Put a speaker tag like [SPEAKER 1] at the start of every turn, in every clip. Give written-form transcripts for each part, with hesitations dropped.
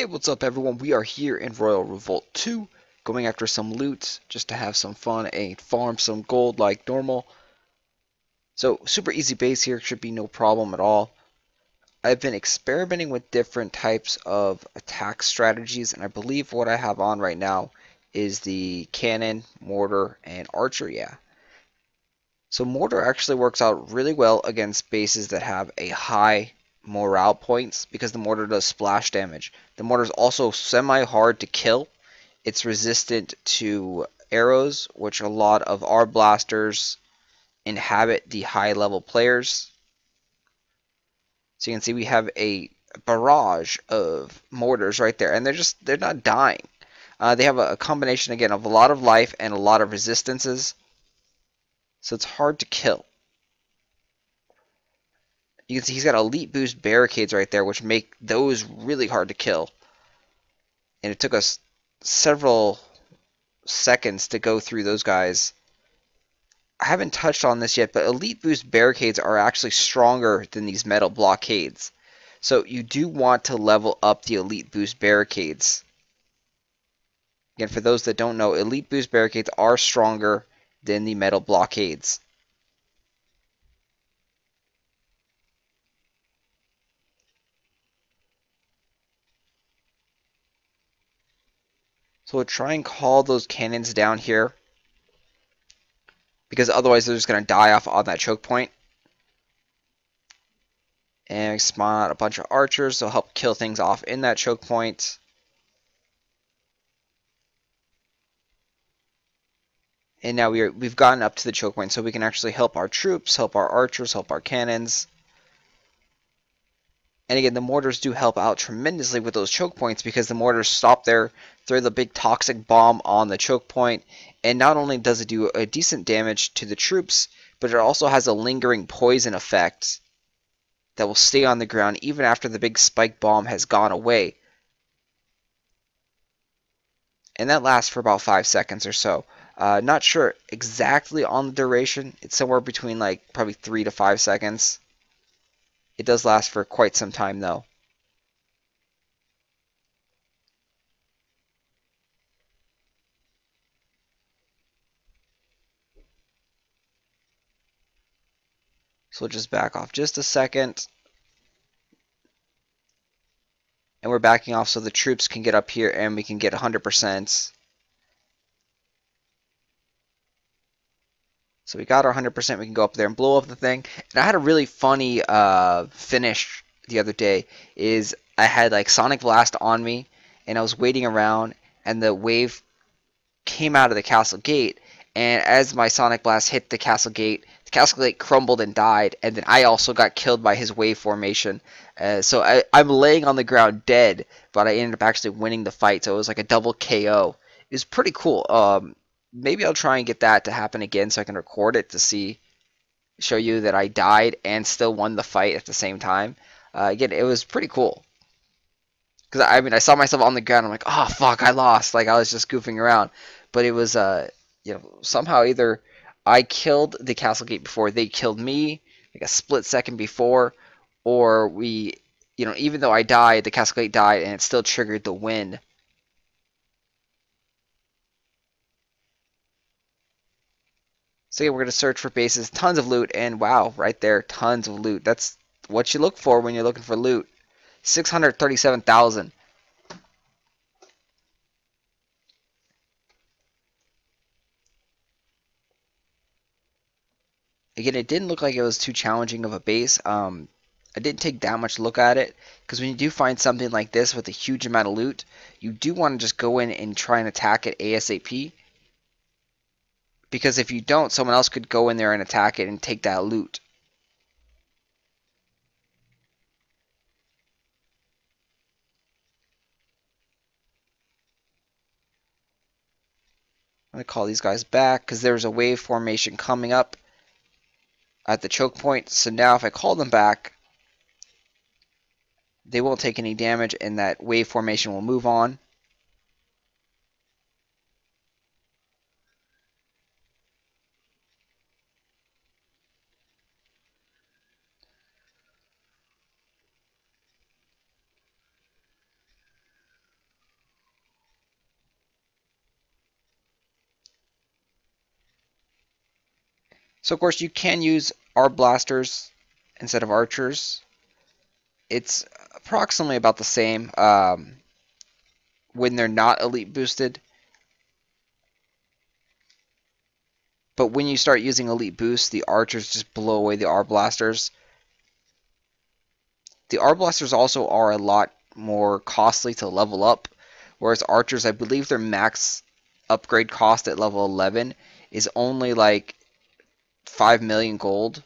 [SPEAKER 1] Hey, what's up everyone? We are here in Royal Revolt 2, going after some loot, just to have some fun and farm some gold like normal. So, super easy base here, should be no problem at all. I've been experimenting with different types of attack strategies, and I believe what I have on right now is the cannon, mortar, and archer, yeah. So mortar actually works out really well against bases that have a high morale points because the mortar does splash damage. The mortar is also semi-hard to kill. It's resistant to arrows, which a lot of Arblasters inhabit the high-level players. So you can see we have a barrage of mortars right there, and they're not dying. They have a combination again of a lot of life and a lot of resistances, so it's hard to kill. You can see he's got elite boost barricades right there, which make those really hard to kill. And it took us several seconds to go through those guys. I haven't touched on this yet, but elite boost barricades are actually stronger than these metal blockades. So you do want to level up the elite boost barricades. Again, for those that don't know, elite boost barricades are stronger than the metal blockades. So we'll try and call those cannons down here, because otherwise they're just going to die off on that choke point. And we spawn out a bunch of archers to help kill things off in that choke point. And now we've gotten up to the choke point, so we can actually help our troops, help our archers, help our cannons. And again, the mortars do help out tremendously with those choke points because the mortars stop there, throw the big toxic bomb on the choke point, and not only does it do a decent damage to the troops, but it also has a lingering poison effect that will stay on the ground even after the big spike bomb has gone away. And that lasts for about 5 seconds or so. Not sure exactly on the duration. It's somewhere between like probably 3 to 5 seconds. It does last for quite some time though. So we'll just back off just a second. And we're backing off so the troops can get up here and we can get 100%. So we got our 100%, we can go up there and blow up the thing. And I had a really funny finish the other day. Is I had like Sonic Blast on me, and I was waiting around, and the wave came out of the castle gate. And as my Sonic Blast hit the castle gate crumbled and died. And then I also got killed by his wave formation. So I'm laying on the ground dead, but I ended up actually winning the fight. So it was like a double KO. It was pretty cool. Maybe I'll try and get that to happen again so I can record it to show you that I died and still won the fight at the same time. Again, it was pretty cool. Because I mean, I saw myself on the ground. I'm like, oh fuck, I lost. Like I was just goofing around, but it was somehow either I killed the castle gate before they killed me, like a split second before, or we, even though I died, the castle gate died, and it still triggered the win. So yeah, we're going to search for bases, tons of loot, and wow, right there, tons of loot. That's what you look for when you're looking for loot. 637,000. Again, it didn't look like it was too challenging of a base. I didn't take that much look at it, because when you do find something like this with a huge amount of loot, you do want to just go in and try and attack it ASAP. Because if you don't, someone else could go in there and attack it and take that loot. I'm going to call these guys back because there's a wave formation coming up at the choke point. So now if I call them back, they won't take any damage and that wave formation will move on. So of course you can use Arblasters instead of archers. It's approximately about the same when they're not elite boosted. But when you start using elite boost, the archers just blow away the Arblasters. The Arblasters also are a lot more costly to level up, whereas archers, I believe their max upgrade cost at level 11 is only like 5 million gold,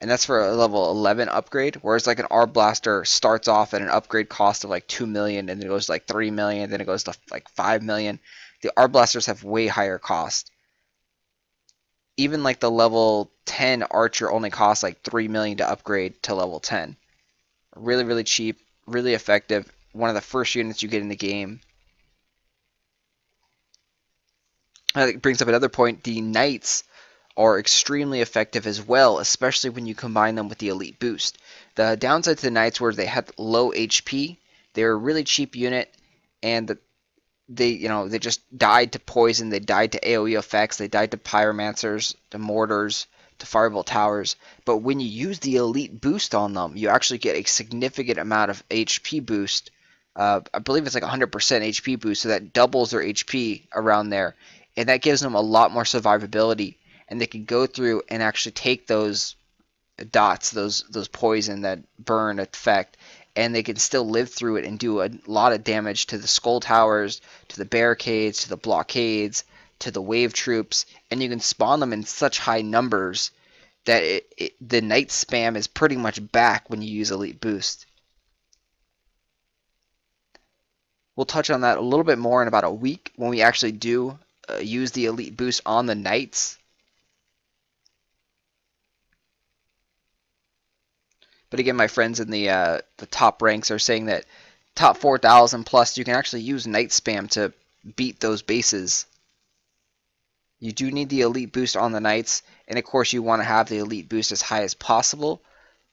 [SPEAKER 1] and that's for a level 11 upgrade, whereas like an Arblaster starts off at an upgrade cost of like 2 million, and then it goes to like 3 million, then it goes to like 5 million. The Arblasters have way higher cost. Even like the level 10 archer only costs like 3 million to upgrade to level 10. Really, really cheap, really effective. One of the first units you get in the game. That brings up another point. The knights are extremely effective as well, especially when you combine them with the elite boost. The downside to the knights were they had low HP. They were a really cheap unit, and they just died to poison. They died to AoE effects. They died to pyromancers, to mortars, to firebolt towers. But when you use the elite boost on them, you actually get a significant amount of HP boost. I believe it's like 100% HP boost, so that doubles their HP around there, and that gives them a lot more survivability. And they can go through and actually take those dots, those poison that burn effect, and they can still live through it and do a lot of damage to the skull towers, to the barricades, to the blockades, to the wave troops, and you can spawn them in such high numbers that the knight spam is pretty much back when you use elite boost. We'll touch on that a little bit more in about a week when we actually do use the elite boost on the knights. But again, my friends in the top ranks are saying that top 4,000 plus, you can actually use Knight Spam to beat those bases. You do need the Elite Boost on the Knights, and of course you want to have the Elite Boost as high as possible.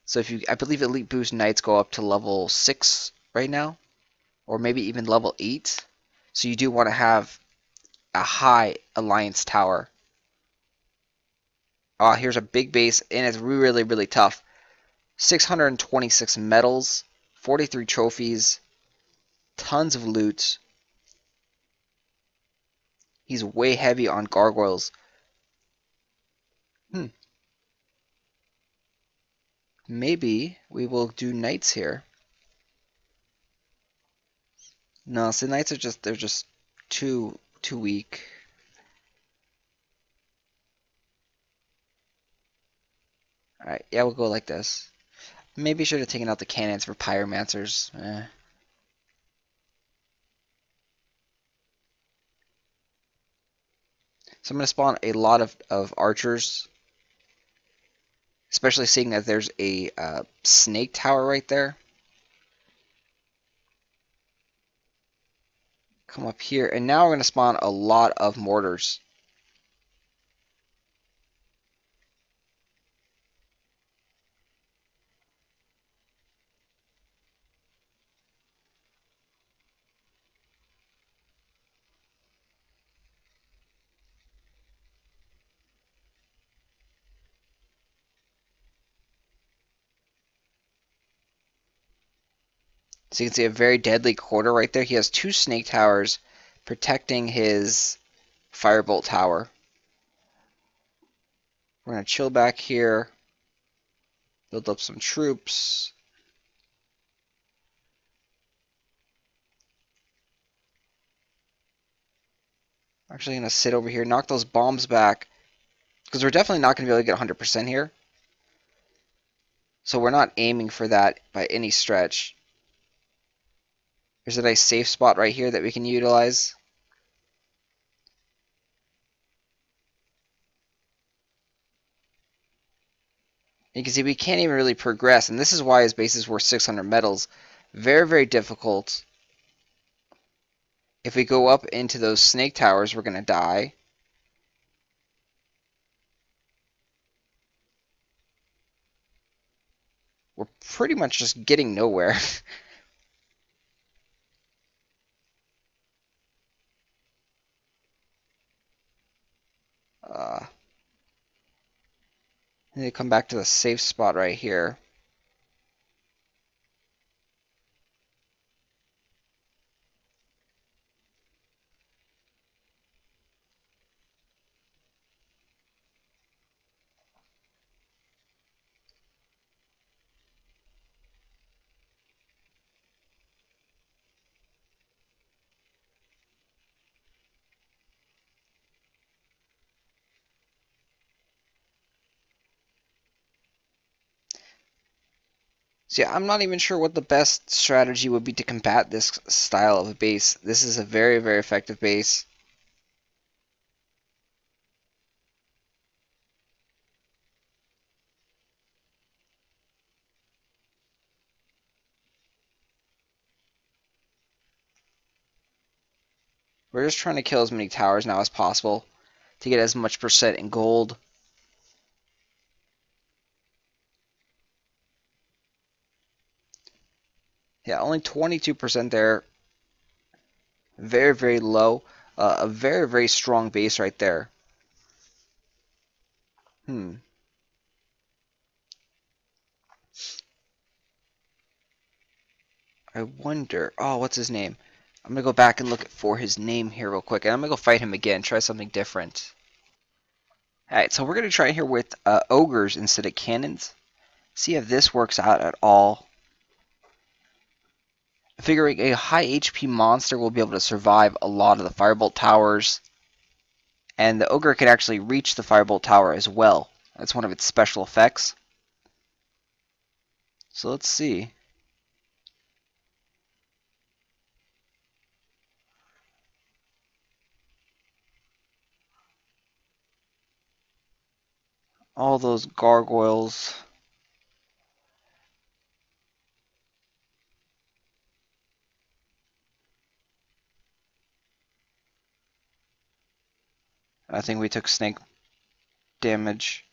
[SPEAKER 1] So I believe Elite Boost Knights go up to level 6 right now, or maybe even level 8. So you do want to have a high Alliance Tower. Here's a big base, and it's really, really tough. 626 medals, 43 trophies, tons of loot. He's way heavy on gargoyles. Maybe we will do knights here. No, so knights are they're just too weak. Alright, yeah, we'll go like this. Maybe should have taken out the cannons for pyromancers. So I'm going to spawn a lot of archers. Especially seeing that there's a snake tower right there. Come up here, and now we're going to spawn a lot of mortars. So you can see a very deadly quarter right there. He has 2 snake towers protecting his firebolt tower. We're going to chill back here, build up some troops. I'm actually going to sit over here, knock those bombs back, because we're definitely not going to be able to get 100% here. So we're not aiming for that by any stretch. There's a nice safe spot right here that we can utilize. You can see we can't even really progress, and this is why his base is worth 600 medals. Very, very difficult. If we go up into those snake towers, we're going to die. We're pretty much just getting nowhere. uh, And they come back to the safe spot right here. So yeah, I'm not even sure what the best strategy would be to combat this style of a base. This is a very, very effective base. We're just trying to kill as many towers now as possible to get as much percent in gold. Yeah, only 22% there. Very, very low. A very, very strong base right there. I wonder. Oh, what's his name? I'm gonna go back and look for his name here real quick, and I'm gonna go fight him again. Try something different. All right, so we're gonna try here with ogres instead of cannons. See if this works out at all. Figuring a high HP monster will be able to survive a lot of the firebolt towers, and the ogre can actually reach the firebolt tower as well. That's one of its special effects. So let's see. All those gargoyles. I think we took snake damage.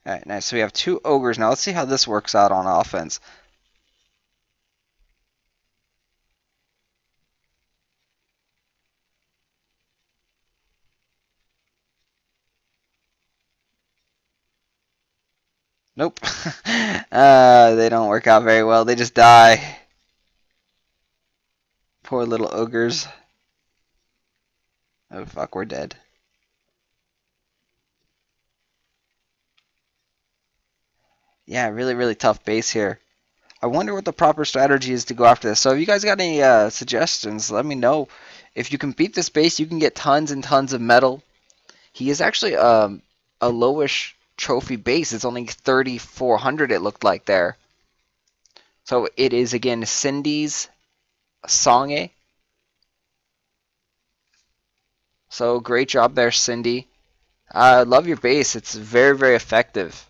[SPEAKER 1] Alright, nice. So we have two ogres now. Let's see how this works out on offense. Nope. They don't work out very well. They just die. Poor little ogres. Oh fuck, we're dead. Yeah, really, really tough base here. I wonder what the proper strategy is to go after this. So if you guys got any suggestions, let me know. If you can beat this base, you can get tons and tons of metal. He is actually a lowish trophy base. It's only 3,400 it looked like there. So it is again Cindysonge. So great job there, Cindy. I love your base. It's very, very effective.